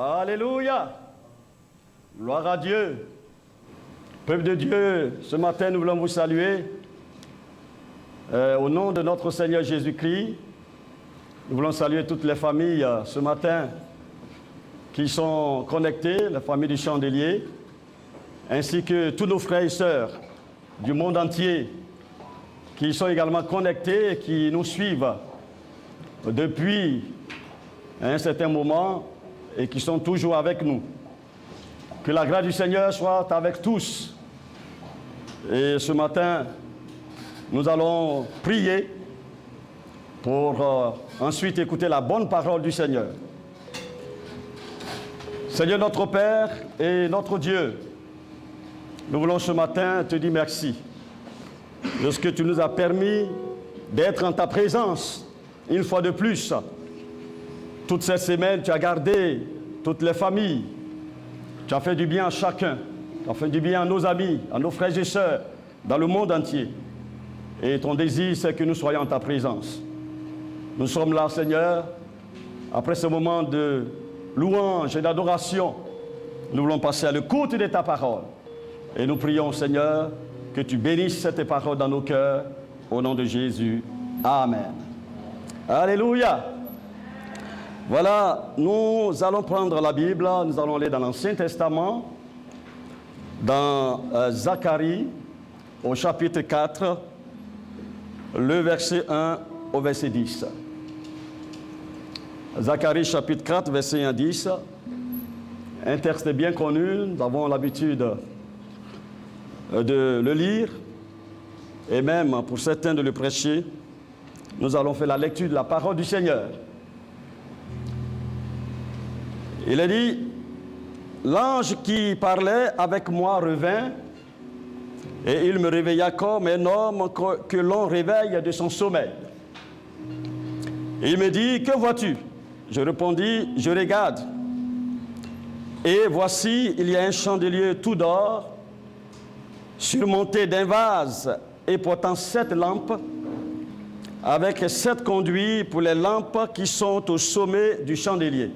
Alléluia. Gloire à Dieu. Peuple de Dieu, ce matin, nous voulons vous saluer au nom de notre Seigneur Jésus-Christ. Nous voulons saluer toutes les familles ce matin qui sont connectées, la famille du Chandelier, ainsi que tous nos frères et sœurs du monde entier qui sont également connectés et qui nous suivent depuis un certain moment et qui sont toujours avec nous. Que la grâce du Seigneur soit avec tous. Et ce matin, nous allons prier pour ensuite écouter la bonne parole du Seigneur. Seigneur notre Père et notre Dieu, nous voulons ce matin te dire merci de ce que tu nous as permis d'être en ta présence une fois de plus. Toute cette semaine, tu as gardé toutes les familles. Tu as fait du bien à chacun. Tu as fait du bien à nos amis, à nos frères et sœurs, dans le monde entier. Et ton désir, c'est que nous soyons en ta présence. Nous sommes là, Seigneur, après ce moment de louange et d'adoration. Nous voulons passer à l'écoute de ta parole. Et nous prions, Seigneur, que tu bénisses cette parole dans nos cœurs. Au nom de Jésus. Amen. Alléluia. Voilà, nous allons prendre la Bible, nous allons aller dans l'Ancien Testament, dans Zacharie, au chapitre 4, le verset 1 au verset 10. Zacharie, chapitre 4, verset 1 à 10. Un texte bien connu, nous avons l'habitude de le lire, et même pour certains de le prêcher. Nous allons faire la lecture de la parole du Seigneur. Il est dit, l'ange qui parlait avec moi revint, et il me réveilla comme un homme que l'on réveille de son sommeil. Il me dit, que vois-tu? Je répondis, je regarde. Et voici, il y a un chandelier tout d'or, surmonté d'un vase et portant 7 lampes, avec 7 conduits pour les lampes qui sont au sommet du chandelier.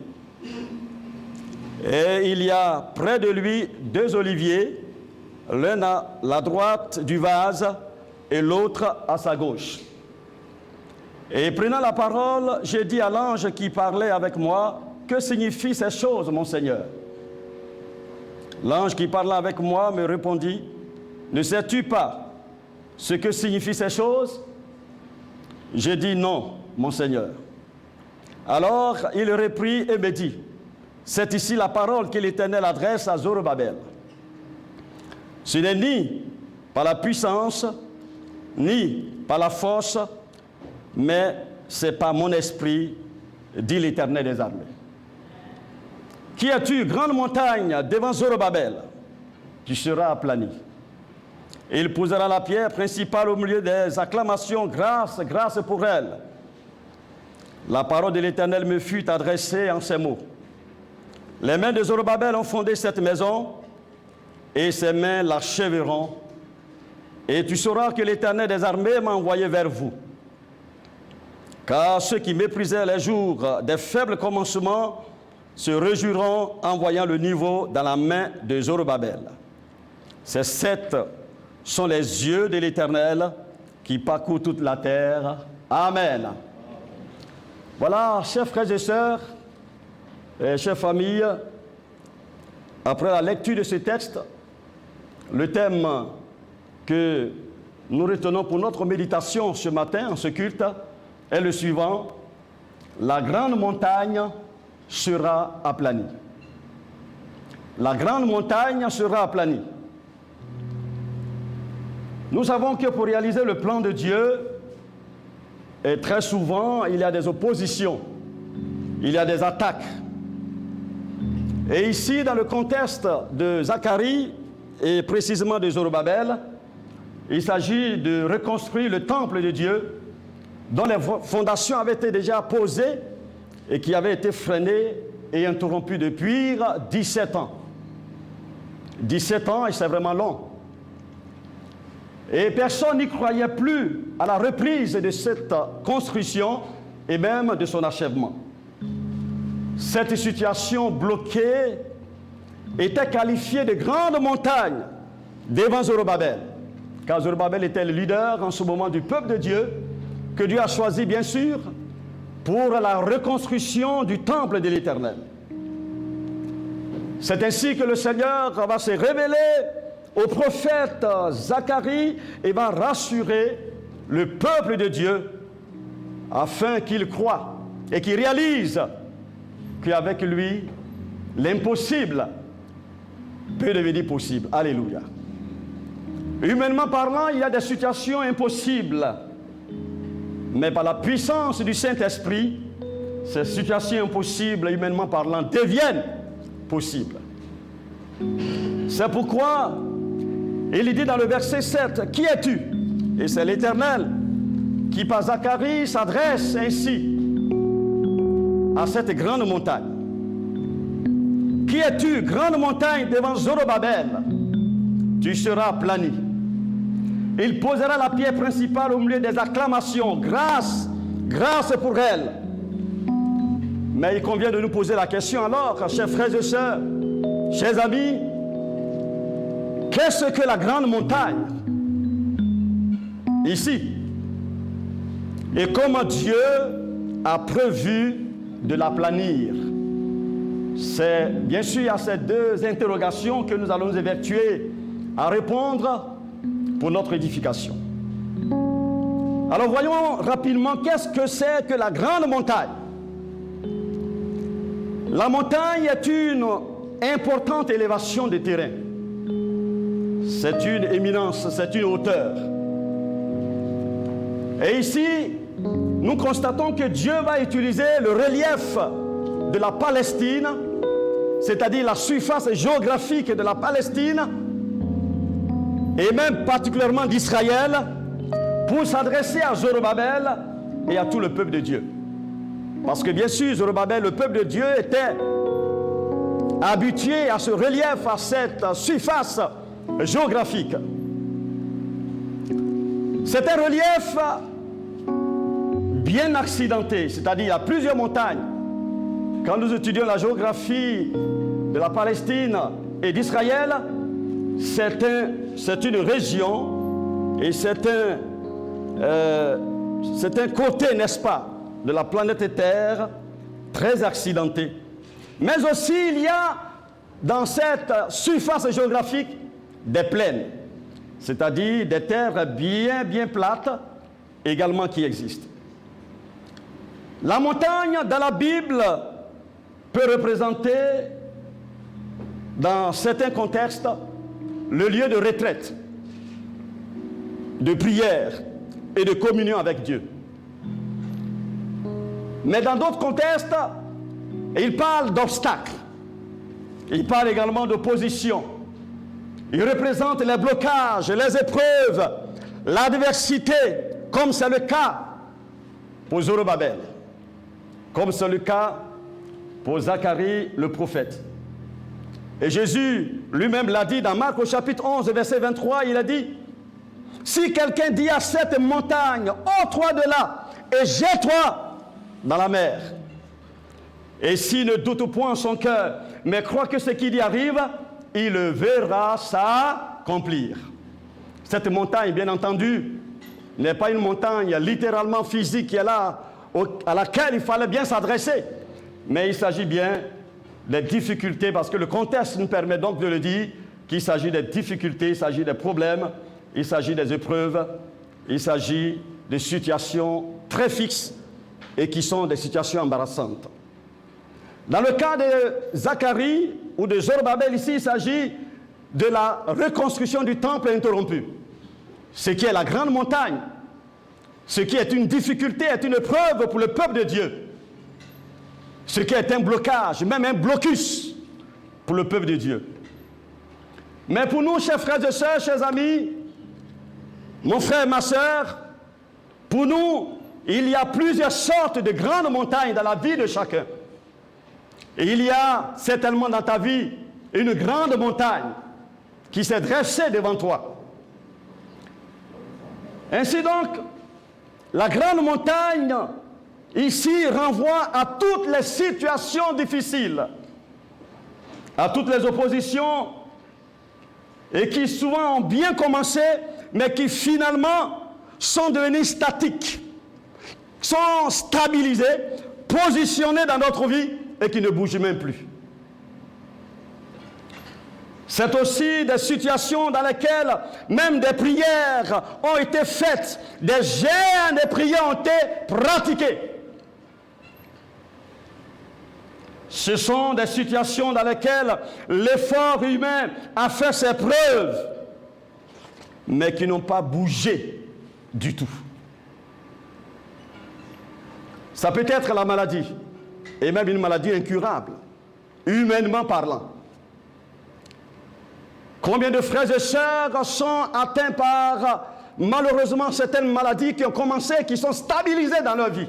Et il y a près de lui 2 oliviers, l'un à la droite du vase et l'autre à sa gauche. Et prenant la parole, j'ai dit à l'ange qui parlait avec moi, que signifient ces choses, mon Seigneur? L'ange qui parlait avec moi me répondit, ne sais-tu pas ce que signifient ces choses? J'ai dit non, mon Seigneur. Alors il reprit et me dit, c'est ici la parole que l'Éternel adresse à Zorobabel. Ce n'est ni par la puissance, ni par la force, mais c'est par mon esprit, dit l'Éternel des armées. Qui es-tu, grande montagne, devant Zorobabel? Tu seras aplani. Et il posera la pierre principale au milieu des acclamations, grâce, grâce pour elle. La parole de l'Éternel me fut adressée en ces mots. Les mains de Zorobabel ont fondé cette maison, et ses mains l'achèveront. Et tu sauras que l'Éternel des armées m'a envoyé vers vous. Car ceux qui méprisaient les jours des faibles commencements se réjouiront en voyant le niveau dans la main de Zorobabel. Ces 7 sont les yeux de l'Éternel qui parcourent toute la terre. Amen. Voilà, chers frères et sœurs, et chers familles, après la lecture de ce texte, le thème que nous retenons pour notre méditation ce matin, en ce culte, est le suivant. La grande montagne sera aplanie. La grande montagne sera aplanie. Nous savons que pour réaliser le plan de Dieu, et très souvent, il y a des oppositions, il y a des attaques. Et ici, dans le contexte de Zacharie, et précisément de Zorobabel, il s'agit de reconstruire le temple de Dieu, dont les fondations avaient été déjà posées et qui avaient été freinées et interrompues depuis 17 ans. 17 ans, et c'est vraiment long. Et personne n'y croyait plus à la reprise de cette construction et même de son achèvement. cette situation bloquée était qualifiée de grande montagne devant Zorobabel. Car Zorobabel était le leader en ce moment du peuple de Dieu, que Dieu a choisi bien sûr pour la reconstruction du temple de l'Éternel. C'est ainsi que le Seigneur va se révéler au prophète Zacharie et va rassurer le peuple de Dieu afin qu'il croie et qu'il réalise qu'avec lui, l'impossible peut devenir possible. Alléluia. Humainement parlant, il y a des situations impossibles, mais par la puissance du Saint-Esprit, ces situations impossibles, humainement parlant, deviennent possibles. C'est pourquoi il dit dans le verset 7, « Qui es-tu » Et c'est l'Éternel qui, par Zacharie, s'adresse ainsi à cette grande montagne. « Qui es-tu, grande montagne devant Zorobabel? Tu seras aplani. Il posera la pierre principale au milieu des acclamations. Grâce, grâce pour elle. » Mais il convient de nous poser la question alors, chers frères et sœurs, chers amis, qu'est-ce que la grande montagne ici? Et comment Dieu a prévu de l'aplanir? C'est bien sûr à ces deux interrogations que nous allons nous évertuer à répondre pour notre édification. Alors voyons rapidement qu'est-ce que c'est que la grande montagne. La montagne est une importante élévation de terrain. C'est une éminence, c'est une hauteur. Et ici, nous constatons que Dieu va utiliser le relief de la Palestine, c'est-à-dire la surface géographique de la Palestine, et même particulièrement d'Israël, pour s'adresser à Zorobabel et à tout le peuple de Dieu. Parce que bien sûr, Zorobabel, le peuple de Dieu, était habitué à ce relief, à cette surface géographique. C'est un relief bien accidenté, c'est-à-dire il y a plusieurs montagnes. Quand nous étudions la géographie de la Palestine et d'Israël, c'est une région et c'est un côté, n'est-ce pas, de la planète Terre très accidenté. Mais aussi il y a dans cette surface géographique des plaines, c'est-à-dire des terres bien plates également qui existent. La montagne dans la Bible peut représenter, dans certains contextes, le lieu de retraite, de prière et de communion avec Dieu. Mais dans d'autres contextes, il parle d'obstacles. Il parle également d'opposition. Il représente les blocages, les épreuves, l'adversité, comme c'est le cas pour Zorobabel, comme c'est le cas pour Zacharie le prophète. Et Jésus lui-même l'a dit dans Marc au chapitre 11, verset 23, il a dit, « Si quelqu'un dit à cette montagne, ôte-toi de là et jette-toi dans la mer. Et s'il ne doute point en son cœur, mais croit que ce qui lui arrive, il le verra s'accomplir. » Cette montagne, bien entendu, n'est pas une montagne littéralement physique qui est là, à laquelle il fallait bien s'adresser. Mais il s'agit bien des difficultés, parce que le contexte nous permet donc de le dire, qu'il s'agit des difficultés, il s'agit des problèmes, il s'agit des épreuves, il s'agit de situations très fixes et qui sont des situations embarrassantes. Dans le cas de Zacharie ou de Zorobabel, ici, il s'agit de la reconstruction du temple interrompu. Ce qui est la grande montagne, ce qui est une difficulté, est une épreuve pour le peuple de Dieu. Ce qui est un blocage, même un blocus pour le peuple de Dieu. Mais pour nous, chers frères et sœurs, chers amis, mon frère, ma sœur, pour nous, il y a plusieurs sortes de grandes montagnes dans la vie de chacun. Et il y a certainement dans ta vie une grande montagne qui s'est dressée devant toi. Ainsi donc, la grande montagne ici renvoie à toutes les situations difficiles, à toutes les oppositions, et qui souvent ont bien commencé, mais qui finalement sont devenues statiques, sont stabilisées, positionnées dans notre vie et qui ne bougent même plus. C'est aussi des situations dans lesquelles même des prières ont été faites, des jeûnes de prières ont été pratiqués. Ce sont des situations dans lesquelles l'effort humain a fait ses preuves, mais qui n'ont pas bougé du tout. Ça peut être la maladie, et même une maladie incurable, humainement parlant. Combien de frères et sœurs sont atteints par, malheureusement, certaines maladies qui ont commencé, qui sont stabilisées dans leur vie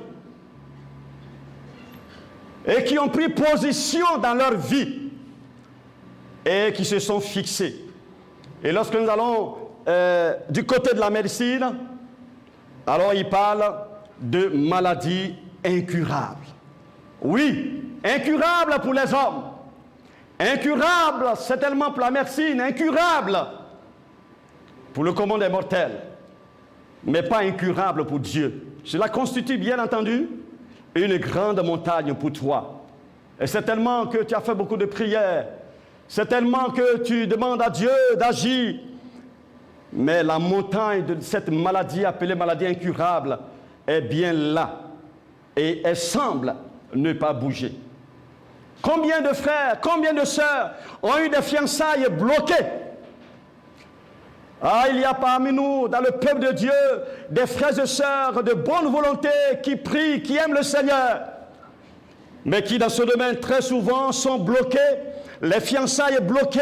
et qui ont pris position dans leur vie et qui se sont fixés. Et lorsque nous allons du côté de la médecine, alors il parle de maladies incurables. Oui, incurables pour les hommes. Incurable, c'est tellement pour la médecine, incurable pour le commun des mortels, mais pas incurable pour Dieu. Cela constitue bien entendu une grande montagne pour toi. Et c'est tellement que tu as fait beaucoup de prières, c'est tellement que tu demandes à Dieu d'agir, mais la montagne de cette maladie appelée maladie incurable est bien là et elle semble ne pas bouger. Combien de frères, combien de sœurs ont eu des fiançailles bloquées? Ah, il y a parmi nous, dans le peuple de Dieu, des frères et sœurs de bonne volonté qui prient, qui aiment le Seigneur, mais qui dans ce domaine très souvent sont bloqués, les fiançailles bloquées,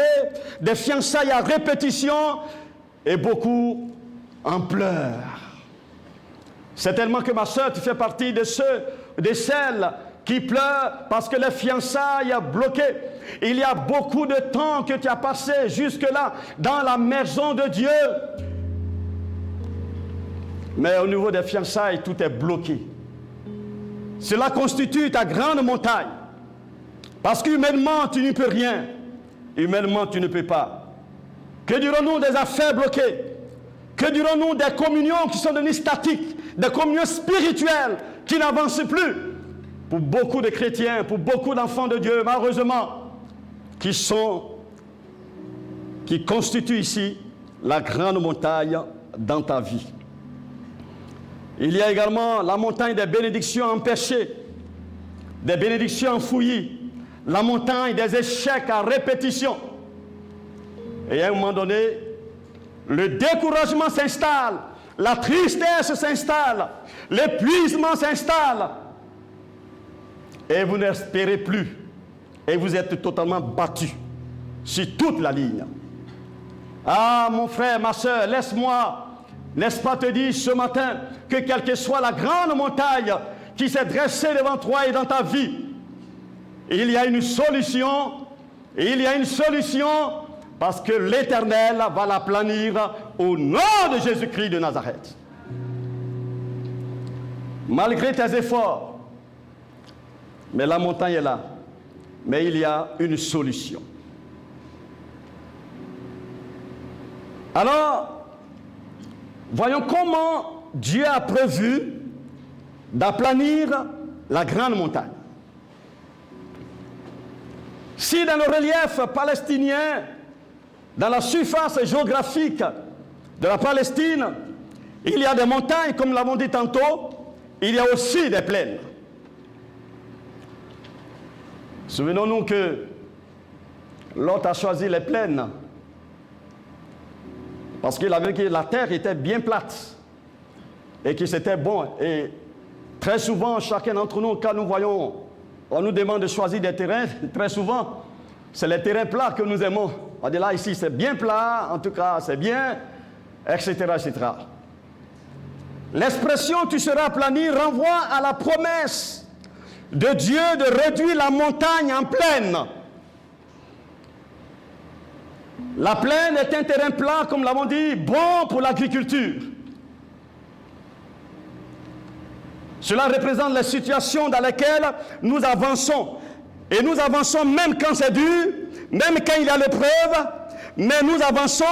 des fiançailles à répétition, et beaucoup en pleurent. C'est tellement que ma sœur, tu fais partie de ceux, de celles qui pleurent parce que les fiançailles bloquées. Il y a beaucoup de temps que tu as passé jusque-là dans la maison de Dieu. Mais au niveau des fiançailles, tout est bloqué. Cela constitue ta grande montagne. Parce qu'humainement, tu n'y peux rien. Humainement, tu ne peux pas. Que dirons-nous des affaires bloquées? Que dirons-nous des communions qui sont devenues statiques, des communions spirituelles qui n'avancent plus? Pour beaucoup de chrétiens, pour beaucoup d'enfants de Dieu, malheureusement, qui constituent ici la grande montagne dans ta vie. Il y a également la montagne des bénédictions empêchées, des bénédictions enfouies, la montagne des échecs à répétition. Et à un moment donné, le découragement s'installe, la tristesse s'installe, l'épuisement s'installe. Et vous n'espérez plus. Et vous êtes totalement battu sur toute la ligne. Ah, mon frère, ma soeur, laisse-moi, n'est-ce pas te dire ce matin que quelle que soit la grande montagne qui s'est dressée devant toi et dans ta vie, il y a une solution, il y a une solution parce que l'Éternel va l'aplanir au nom de Jésus-Christ de Nazareth. Malgré tes efforts, mais la montagne est là. Mais il y a une solution. Alors, voyons comment Dieu a prévu d'aplanir la grande montagne. Si dans le relief palestinien, dans la surface géographique de la Palestine, il y a des montagnes, comme nous l'avons dit tantôt, il y a aussi des plaines. Souvenons-nous que Lot a choisi les plaines parce qu'il avait vu que la terre était bien plate et que c'était bon. Et très souvent, chacun d'entre nous, quand nous voyons, on nous demande de choisir des terrains, très souvent, c'est les terrains plats que nous aimons. On dit là, ici, c'est bien plat, en tout cas, c'est bien, etc., etc. L'expression « tu seras aplani » renvoie à la promesse de Dieu de réduire la montagne en plaine. La plaine est un terrain plat, comme l'avons dit, bon pour l'agriculture. Cela représente la situation dans laquelle nous avançons. Et nous avançons même quand c'est dur, même quand il y a l'épreuve, mais nous avançons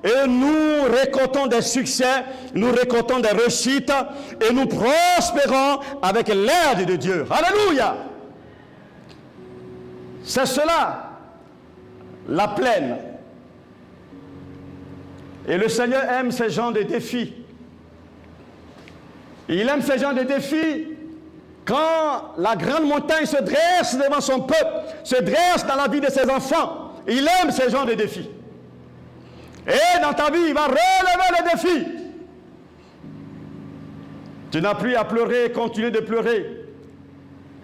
et nous récoltons des succès, nous récoltons des réussites et nous prospérons avec l'aide de Dieu. Alléluia! C'est cela, la plaine. Et le Seigneur aime ces genres de défis. Il aime ces genres de défis quand la grande montagne se dresse devant son peuple, se dresse dans la vie de ses enfants. Il aime ces genres de défis. Et dans ta vie, il va relever les défis. Tu n'as plus à pleurer, continuer de pleurer.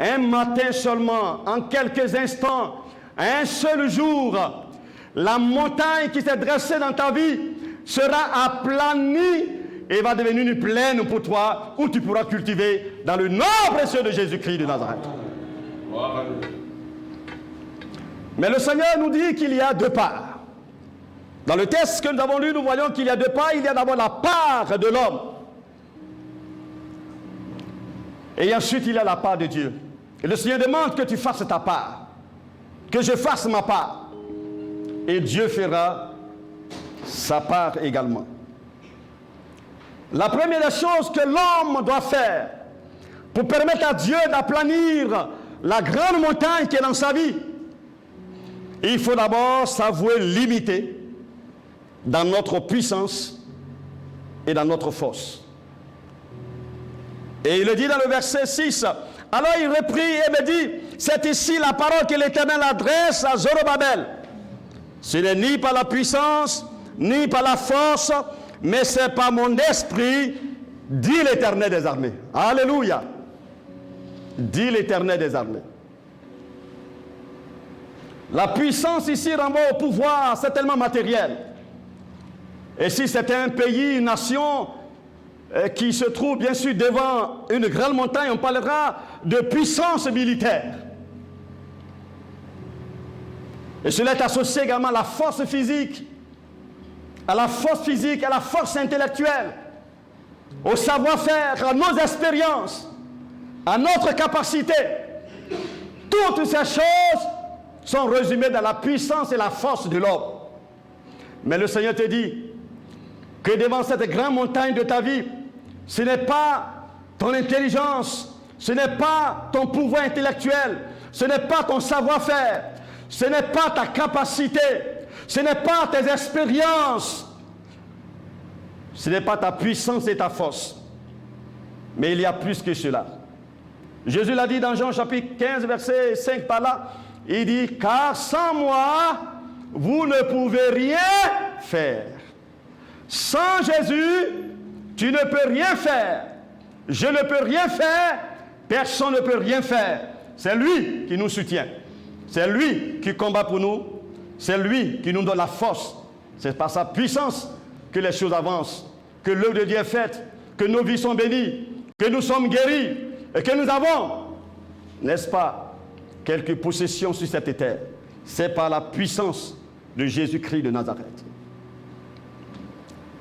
Un matin seulement, en quelques instants, un seul jour, la montagne qui s'est dressée dans ta vie sera aplanie et va devenir une plaine pour toi où tu pourras cultiver dans le nom précieux de Jésus-Christ de Nazareth. Mais le Seigneur nous dit qu'il y a deux parts. Dans le texte que nous avons lu, nous voyons qu'il y a deux parts. Il y a d'abord la part de l'homme. Et ensuite, il y a la part de Dieu. Et le Seigneur demande que tu fasses ta part, que je fasse ma part. Et Dieu fera sa part également. La première des choses que l'homme doit faire pour permettre à Dieu d'aplanir la grande montagne qui est dans sa vie, il faut d'abord s'avouer limité dans notre puissance et dans notre force. Et il le dit dans le verset 6. Alors il reprit et me dit, c'est ici la parole que l'Éternel adresse à Zorobabel. Ce n'est ni par la puissance, ni par la force, mais c'est par mon esprit, dit l'Éternel des armées. Alléluia. Dit l'Éternel des armées. La puissance ici renvoie au pouvoir, c'est tellement matériel. Et si c'était un pays, une nation qui se trouve bien sûr devant une grande montagne, on parlera de puissance militaire. Et cela est associé également à la force physique, à la force intellectuelle, au savoir-faire, à nos expériences, à notre capacité. Toutes ces choses sont résumées dans la puissance et la force de l'homme. Mais le Seigneur te dit que devant cette grande montagne de ta vie, ce n'est pas ton intelligence, ce n'est pas ton pouvoir intellectuel, ce n'est pas ton savoir-faire, ce n'est pas ta capacité, ce n'est pas tes expériences, ce n'est pas ta puissance et ta force, mais il y a plus que cela. Jésus l'a dit dans Jean chapitre 15, verset 5 par là, il dit, car sans moi, vous ne pouvez rien faire. Sans Jésus, tu ne peux rien faire. Je ne peux rien faire. Personne ne peut rien faire. C'est lui qui nous soutient. C'est lui qui combat pour nous. C'est lui qui nous donne la force. C'est par sa puissance que les choses avancent, que l'œuvre de Dieu est faite, que nos vies sont bénies, que nous sommes guéris et que nous avons, n'est-ce pas, quelques possessions sur cette terre. C'est par la puissance de Jésus-Christ de Nazareth.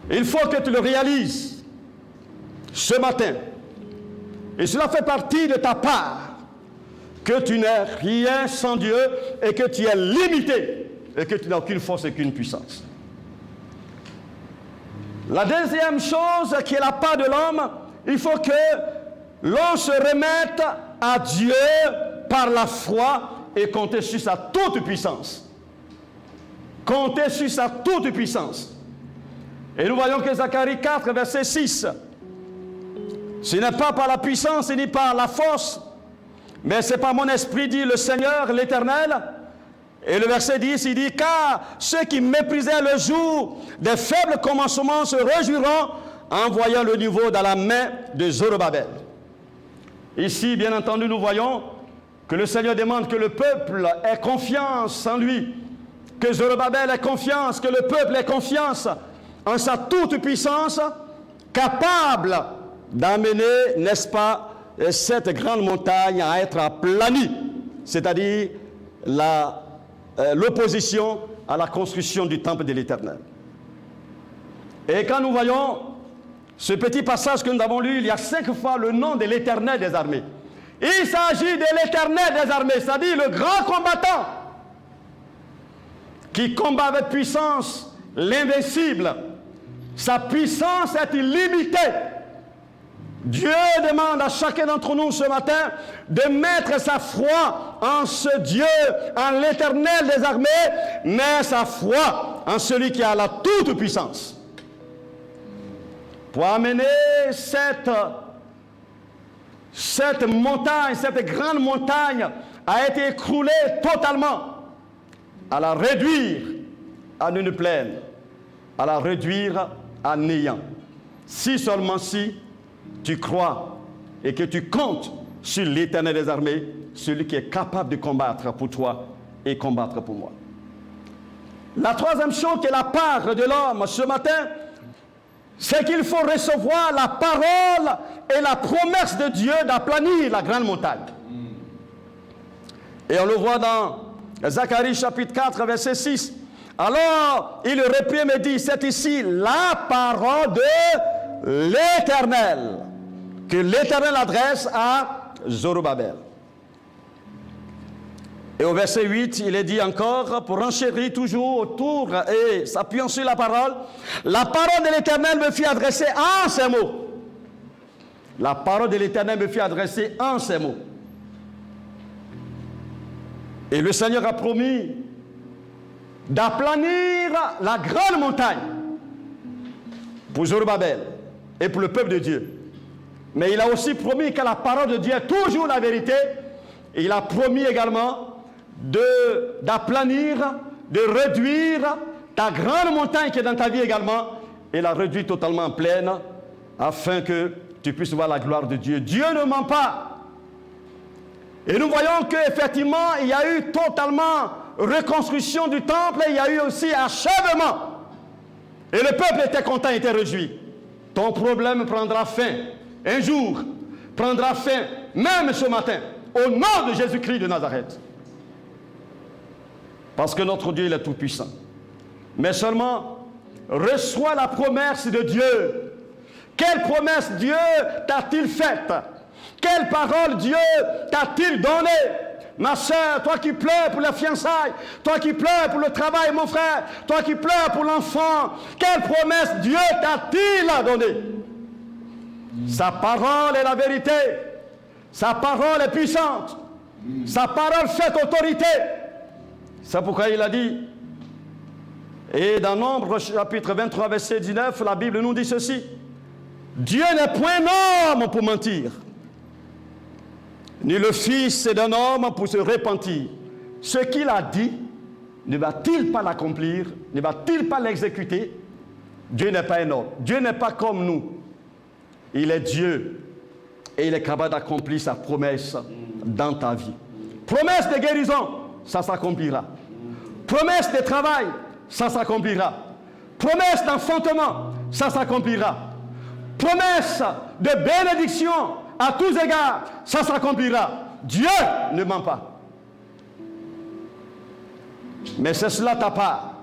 Il faut que tu le réalises ce matin. Et cela fait partie de ta part, que tu n'es rien sans Dieu et que tu es limité et que tu n'as aucune force et aucune puissance. La deuxième chose qui est la part de l'homme, il faut que l'on se remette à Dieu par la foi et compter sur sa toute puissance. Compter sur sa toute puissance. Et nous voyons que Zacharie 4, verset 6, ce n'est pas par la puissance ni par la force, mais c'est par mon esprit, dit le Seigneur, l'Éternel. Et le verset 10, il dit, car ceux qui méprisaient le jour des faibles commencements se réjouiront en voyant le niveau dans la main de Zorobabel. Ici, bien entendu, nous voyons que le Seigneur demande que le peuple ait confiance en lui, que Zorobabel ait confiance, que le peuple ait confiance en sa toute puissance, capable d'amener, n'est-ce pas, cette grande montagne à être aplanie, c'est-à-dire l'opposition à la construction du temple de l'Éternel. Et quand nous voyons ce petit passage que nous avons lu, il y a 5 fois le nom de l'Éternel des armées. Il s'agit de l'Éternel des armées, c'est-à-dire le grand combattant qui combat avec puissance l'invincible. Sa puissance est illimitée. Dieu demande à chacun d'entre nous ce matin de mettre sa foi en ce Dieu, en l'Éternel des armées, mais sa foi en celui qui a la toute puissance. Pour amener cette montagne, cette grande montagne a été écroulée totalement, à la réduire à une plaine, à la réduire à néant. Si seulement si tu crois et que tu comptes sur l'Éternel des armées, celui qui est capable de combattre pour toi et combattre pour moi. La troisième chose qui est la part de l'homme ce matin, c'est qu'il faut recevoir la parole et la promesse de Dieu d'aplanir la grande montagne. Et on le voit dans Zacharie chapitre 4, verset 6. Alors, il reprend et dit, c'est ici la parole de l'Éternel, que l'Éternel adresse à Zorobabel. Et au verset 8, il est dit encore, pour enchérir toujours autour et s'appuyant sur la parole de l'Éternel me fit adresser en ces mots. La parole de l'Éternel me fit adresser en ces mots. Et le Seigneur a promis d'aplanir la grande montagne pour Zorobabel et pour le peuple de Dieu. Mais il a aussi promis que la parole de Dieu est toujours la vérité. Et il a promis également d'aplanir, de réduire ta grande montagne qui est dans ta vie également, et la réduire totalement en pleine, afin que tu puisses voir la gloire de Dieu. Dieu ne ment pas. Et nous voyons qu'effectivement, il y a eu totalement reconstruction du temple, et il y a eu aussi achèvement. Et le peuple était content, était réjoui. Ton problème prendra fin. Un jour, prendra fin, même ce matin, au nom de Jésus-Christ de Nazareth. Parce que notre Dieu, il est tout-puissant. Mais seulement, reçois la promesse de Dieu. Quelle promesse Dieu t'a-t-il faite? Quelle parole Dieu t'a-t-il donnée? Ma soeur, toi qui pleures pour la fiançailles, toi qui pleures pour le travail, mon frère, toi qui pleures pour l'enfant, quelle promesse Dieu t'a-t-il donnée? Sa parole est la vérité. Sa parole est puissante. Sa parole fait autorité. C'est pourquoi il a dit, et dans Nombre chapitre 23 verset 19, la Bible nous dit ceci: Dieu n'est point homme pour mentir, ni le fils d'un homme pour se repentir. Ce qu'il a dit, ne va-t-il pas l'accomplir? Ne va-t-il pas l'exécuter? Dieu n'est pas un homme. Dieu n'est pas comme nous. Il est Dieu et il est capable d'accomplir sa promesse dans ta vie. Promesse de guérison, ça s'accomplira. Promesse de travail, ça s'accomplira. Promesse d'enfantement, ça s'accomplira. Promesse de bénédiction à tous égards, ça s'accomplira. Dieu ne ment pas. Mais c'est cela ta part.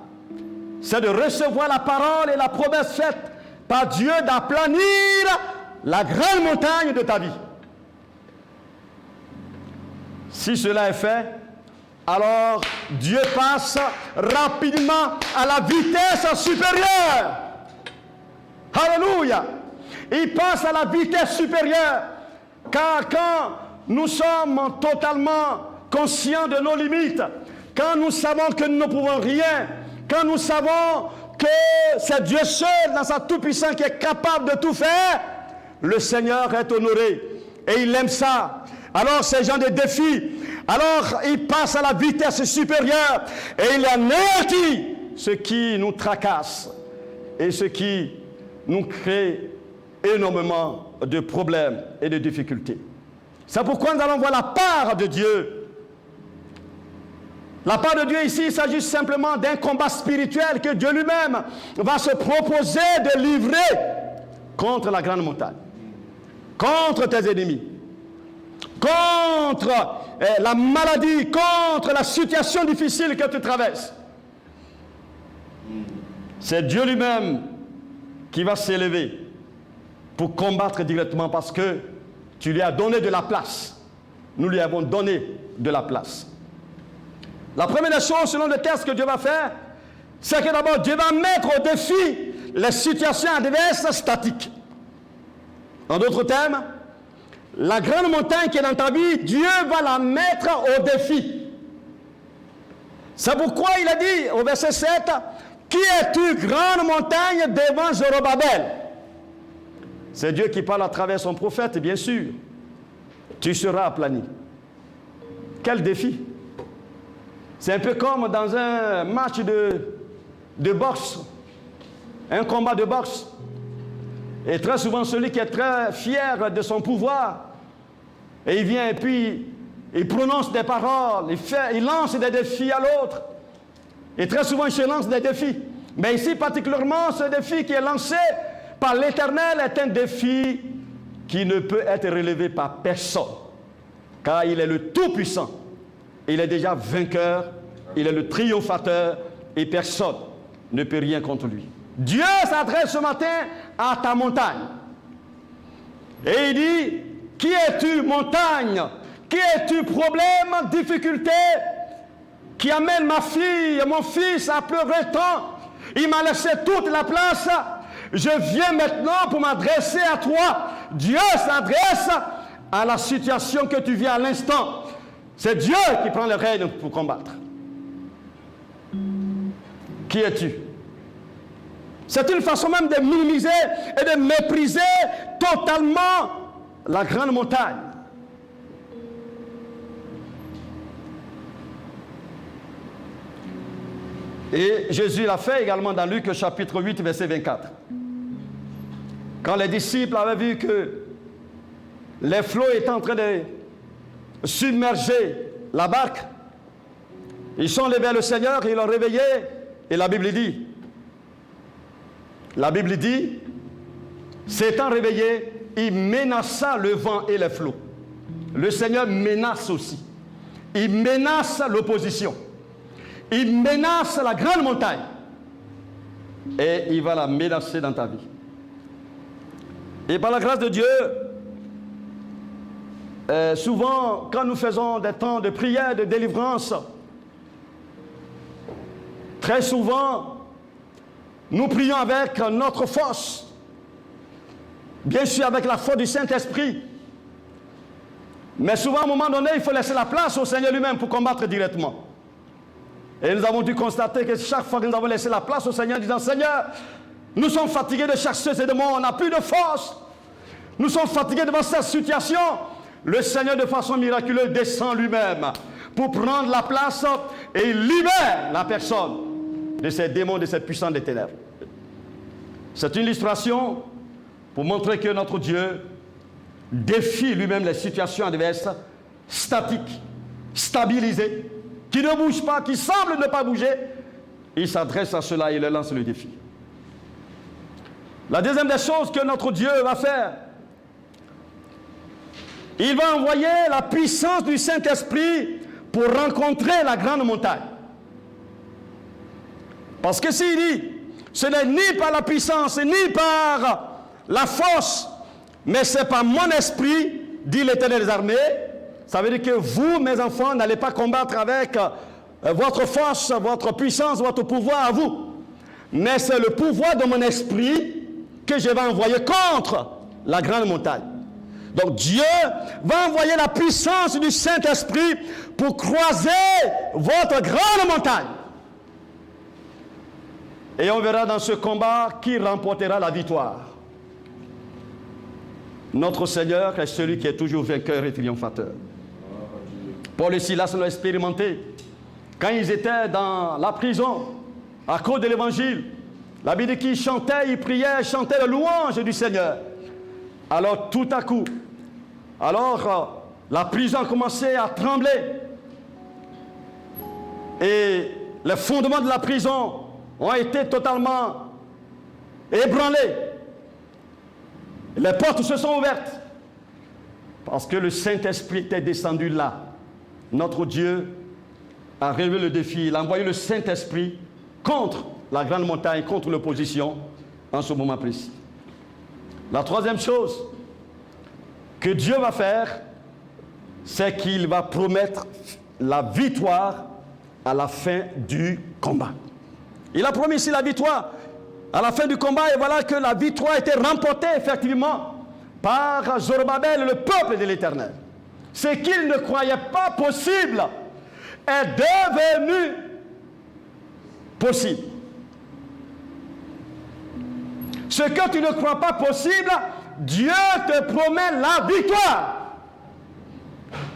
C'est de recevoir la parole et la promesse faite par Dieu d'aplanir la grande montagne de ta vie. Si cela est fait, alors Dieu passe rapidement à la vitesse supérieure. Alléluia. Il passe à la vitesse supérieure. Car quand nous sommes totalement conscients de nos limites, quand nous savons que nous ne pouvons rien, quand nous savons que c'est Dieu seul dans sa toute-puissance qui est capable de tout faire, le Seigneur est honoré et il aime ça. Alors ces gens de défis, alors il passe à la vitesse supérieure et il anéantit ce qui nous tracasse et ce qui nous crée énormément de problèmes et de difficultés. C'est pourquoi nous allons voir la part de Dieu. La part de Dieu ici, il s'agit simplement d'un combat spirituel que Dieu lui-même va se proposer de livrer contre la grande montagne, contre tes ennemis, contre la maladie, contre la situation difficile que tu traverses. C'est Dieu lui-même qui va s'élever pour combattre directement parce que tu lui as donné de la place. Nous lui avons donné de la place. La première des choses, selon le texte que Dieu va faire, c'est que d'abord Dieu va mettre au défi les situations adverses statiques. En d'autres termes, la grande montagne qui est dans ta vie, Dieu va la mettre au défi. C'est pourquoi il a dit au verset 7, « Qui es-tu, grande montagne, devant Zorobabel ?» C'est Dieu qui parle à travers son prophète, bien sûr. Tu seras aplani. Quel défi! C'est un peu comme dans un match de boxe, un combat de boxe. Et très souvent, celui qui est très fier de son pouvoir, et il vient et puis il prononce des paroles, il lance des défis à l'autre. Et très souvent, il se lance des défis. Mais ici, particulièrement, ce défi qui est lancé par l'Éternel est un défi qui ne peut être relevé par personne. Car il est le Tout-Puissant. Il est déjà vainqueur, il est le triomphateur, et personne ne peut rien contre lui. Dieu s'adresse ce matin à ta montagne. Et il dit, qui es-tu, montagne? Qui es-tu, problème, difficulté, qui amène ma fille et mon fils à pleurer tant? Il m'a laissé toute la place. Je viens maintenant pour m'adresser à toi. Dieu s'adresse à la situation que tu vis à l'instant. C'est Dieu qui prend le règne pour combattre. Qui es-tu? C'est une façon même de minimiser et de mépriser totalement la grande montagne. Et Jésus l'a fait également dans Luc chapitre 8, verset 24. Quand les disciples avaient vu que les flots étaient en train de submerger la barque, ils sont levés vers le Seigneur, ils l'ont réveillé, et la Bible dit, s'étant réveillé, il menaça le vent et les flots. Le Seigneur menace aussi. Il menace l'opposition. Il menace la grande montagne. Et il va la menacer dans ta vie. Et par la grâce de Dieu, souvent, quand nous faisons des temps de prière, de délivrance, très souvent, nous prions avec notre force. Bien sûr, avec la force du Saint-Esprit. Mais souvent, à un moment donné, il faut laisser la place au Seigneur lui-même pour combattre directement. Et nous avons dû constater que chaque fois que nous avons laissé la place au Seigneur, disant, Seigneur, nous sommes fatigués de chasser ces démons, on n'a plus de force. Nous sommes fatigués devant cette situation. Le Seigneur, de façon miraculeuse, descend lui-même pour prendre la place et il libère la personne de ces démons, de ces puissants des ténèbres. C'est une illustration pour montrer que notre Dieu défie lui-même les situations adverses, statiques, stabilisées, qui ne bougent pas, qui semblent ne pas bouger. Il s'adresse à cela et il leur lance le défi. La deuxième des choses que notre Dieu va faire, il va envoyer la puissance du Saint-Esprit pour rencontrer la grande montagne. Parce que s'il dit, ce n'est ni par la puissance, ni par la force, mais c'est par mon esprit, dit l'Éternel des armées. Ça veut dire que vous, mes enfants, n'allez pas combattre avec votre force, votre puissance, votre pouvoir à vous. Mais c'est le pouvoir de mon esprit que je vais envoyer contre la grande montagne. Donc Dieu va envoyer la puissance du Saint-Esprit pour croiser votre grande montagne. Et on verra dans ce combat qui remportera la victoire. Notre Seigneur est celui qui est toujours vainqueur et triomphateur. Paul et Silas l'ont expérimenté. Quand ils étaient dans la prison, à cause de l'Évangile, la Bible dit qu'ils chantaient, ils priaient, ils chantaient la louange du Seigneur. Alors tout à coup, la prison a commencé à trembler. Et les fondements de la prison ont été totalement ébranlés. Les portes se sont ouvertes. Parce que le Saint-Esprit était descendu là. Notre Dieu a relevé le défi. Il a envoyé le Saint-Esprit contre la grande montagne, contre l'opposition, en ce moment précis. La troisième chose que Dieu va faire, c'est qu'il va promettre la victoire à la fin du combat. Il a promis ici la victoire à la fin du combat, et voilà que la victoire a été remportée effectivement par Zorobabel, le peuple de l'Éternel. Ce qu'il ne croyait pas possible est devenu possible. Ce que tu ne crois pas possible, Dieu te promet la victoire.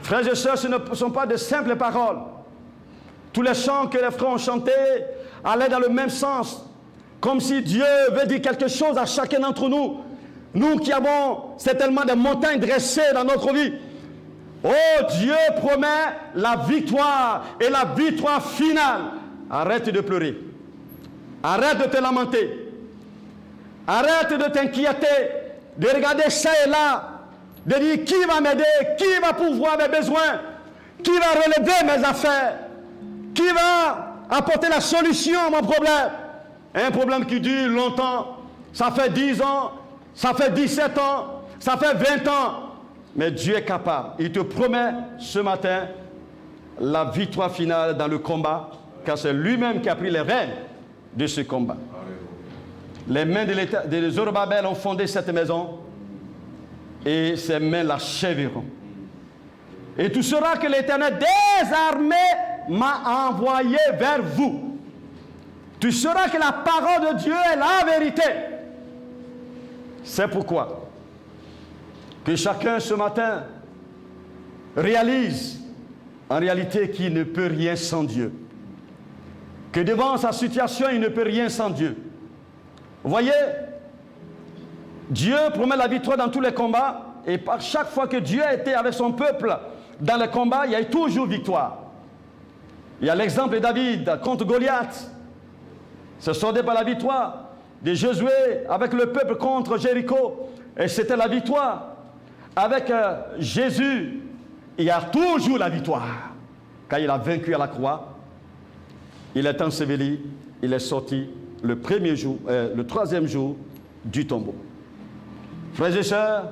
Frères et sœurs, ce ne sont pas de simples paroles. Tous les chants que les frères ont chantés allaient dans le même sens, comme si Dieu veut dire quelque chose à chacun d'entre nous. Nous qui avons certainement des montagnes dressées dans notre vie. Oh, Dieu promet la victoire et la victoire finale. Arrête de pleurer. Arrête de te lamenter. Arrête de t'inquiéter, de regarder ça et là, de dire qui va m'aider, qui va pourvoir mes besoins, qui va relever mes affaires, qui va apporter la solution à mon problème. Un problème qui dure longtemps, ça fait 10 ans, ça fait 17 ans, ça fait 20 ans. Mais Dieu est capable. Il te promet ce matin la victoire finale dans le combat, car c'est lui-même qui a pris les rênes de ce combat. Les mains de Zorobabel ont fondé cette maison et ses mains l'achèveront. Et tout sera que l'Éternel désarmé m'a envoyé vers vous. Tu sauras que la parole de Dieu est la vérité. C'est pourquoi que chacun ce matin réalise en réalité qu'il ne peut rien sans Dieu. Que devant sa situation, il ne peut rien sans Dieu. Vous voyez, Dieu promet la victoire dans tous les combats, et par chaque fois que Dieu a été avec son peuple dans les combats, il y a eu toujours victoire. Il y a l'exemple de David contre Goliath. C'est soldé par la victoire. De Josué avec le peuple contre Jéricho, et c'était la victoire. Avec Jésus, il y a toujours la victoire. Quand il a vaincu à la croix, il est enseveli, il est sorti le troisième jour du tombeau. Frères et sœurs,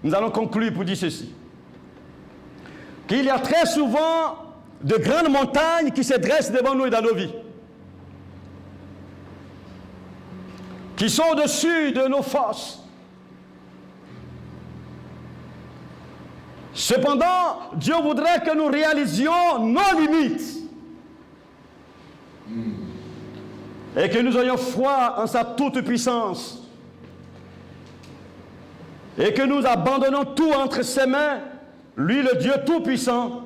nous allons conclure pour dire ceci. Qu'il y a très souvent de grandes montagnes qui se dressent devant nous et dans nos vies. Qui sont au-dessus de nos forces. Cependant, Dieu voudrait que nous réalisions nos limites. Et que nous ayons foi en sa toute-puissance. Et que nous abandonnons tout entre ses mains, lui le Dieu tout-puissant.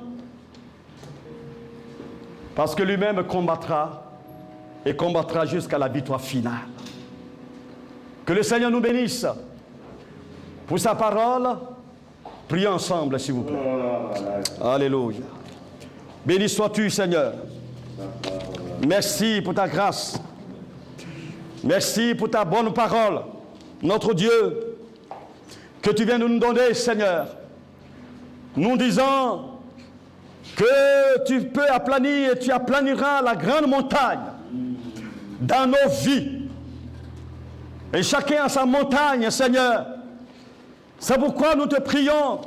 Parce que lui-même combattra, et combattra jusqu'à la victoire finale. Que le Seigneur nous bénisse. Pour sa parole, prions ensemble, s'il vous plaît. Alléluia. Béni sois-tu, Seigneur. Merci pour ta grâce. Merci pour ta bonne parole, notre Dieu, que tu viens de nous donner, Seigneur. Nous disons que tu peux aplanir et tu aplaniras la grande montagne dans nos vies. Et chacun a sa montagne, Seigneur. C'est pourquoi nous te prions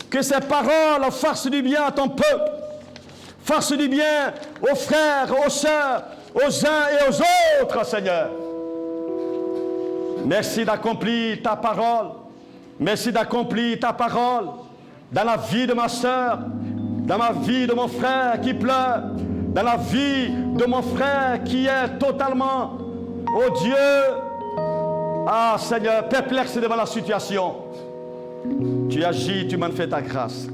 que ces paroles fassent du bien à ton peuple, fassent du bien aux frères, aux sœurs, aux uns et aux autres, Seigneur. Merci d'accomplir ta parole. Merci d'accomplir ta parole dans la vie de ma sœur, dans la vie de mon frère qui pleure, dans la vie de mon frère qui est totalement, oh Dieu, ah Seigneur, perplexe devant la situation. Tu agis, tu m'en fais ta grâce.